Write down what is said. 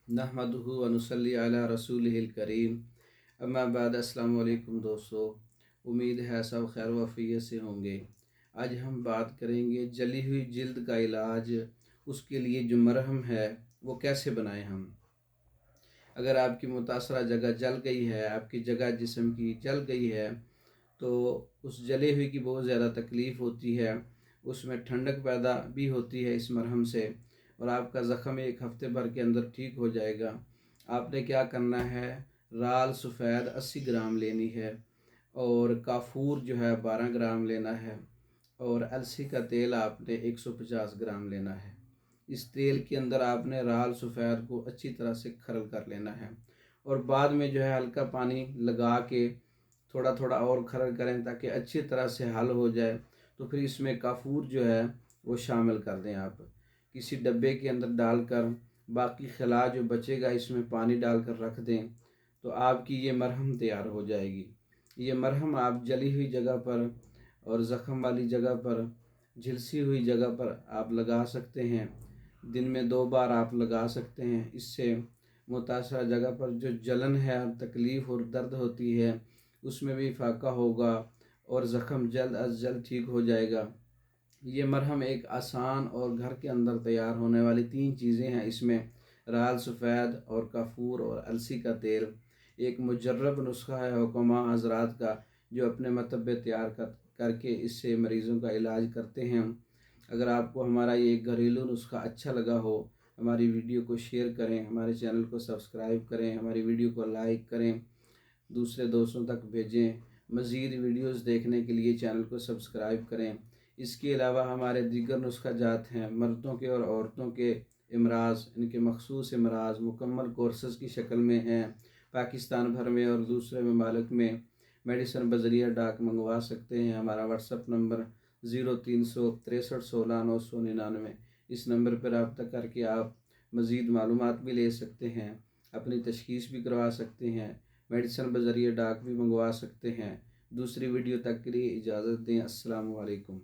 नहमदुहु व नुसल्ली अला रसूलिहिल करीम। अम्मा बाद। अस्सलामु अलैकुम दोस्तों, उम्मीद है सब खैर वफ़ियत से होंगे। आज हम बात करेंगे जली हुई जिल्द का इलाज। उसके लिए जो मरहम है वो कैसे बनाएं हम। अगर आपकी मुतासरा जगह जल गई है, आपकी जगह जिस्म की जल गई है, तो उस जले हुई की बहुत ज़्यादा तकलीफ़ होती है। उसमें ठंडक पैदा भी होती है इस मरहम से, और आपका ज़ख़म एक हफ़्ते भर के अंदर ठीक हो जाएगा। आपने क्या करना है, राल सफ़ेद 80 ग्राम लेनी है, और काफूर जो है 12 ग्राम लेना है, और अलसी का तेल आपने 150 ग्राम लेना है। इस तेल के अंदर आपने राल सफ़ेद को अच्छी तरह से खरल कर लेना है, और बाद में जो है हल्का पानी लगा के थोड़ा थोड़ा और खरल करें ताकि अच्छी तरह से हल हो जाए। तो फिर इसमें काफूर जो है वो शामिल कर दें। आप किसी डब्बे के अंदर डालकर बाकी खिला जो बचेगा इसमें पानी डालकर रख दें, तो आपकी ये मरहम तैयार हो जाएगी। ये मरहम आप जली हुई जगह पर और ज़ख़म वाली जगह पर, झिलसी हुई जगह पर आप लगा सकते हैं। दिन में 2 बार आप लगा सकते हैं। इससे मुतासरा जगह पर जो जलन है, तकलीफ़ और दर्द होती है, उसमें भी फ़ाक़ा होगा और ज़ख़म जल्द अज़ जल्द ठीक हो जाएगा। ये मरहम एक आसान और घर के अंदर तैयार होने वाली 3 चीज़ें हैं। इसमें राल सफ़ेद और काफूर और अलसी का तेल एक मुजर्रब नुस्खा है हुक्मा हज़रात का, जो अपने मतबे तैयार करके इससे मरीज़ों का इलाज करते हैं। अगर आपको हमारा ये घरेलू नुस्खा अच्छा लगा हो, हमारी वीडियो को शेयर करें, हमारे चैनल को सब्सक्राइब करें, हमारी वीडियो को लाइक करें, दूसरे दोस्तों तक भेजें। मज़ीद वीडियोस देखने के लिए चैनल को सब्सक्राइब करें। इसके अलावा हमारे दीगर नुस्खा जात हैं, मर्दों के और औरतों के इमराज़, इनके मखसूस इमराज़ मुकम्मल कोर्सेज़ की शक्ल में हैं। पाकिस्तान भर में और दूसरे ममालिक में मेडिसन बज़रिया डाक मंगवा सकते हैं। हमारा व्हाट्सअप नंबर 036316 999। इस नंबर पर रब्ता करके आप मज़ीद मालूमात भी ले सकते हैं, अपनी तशख़ीस भी करवा सकते हैं, मेडिसन बज़रिया डाक भी मंगवा सकते हैं। दूसरी वीडियो तक के लिए इजाज़त दें। अस्सलामु अलैकुम।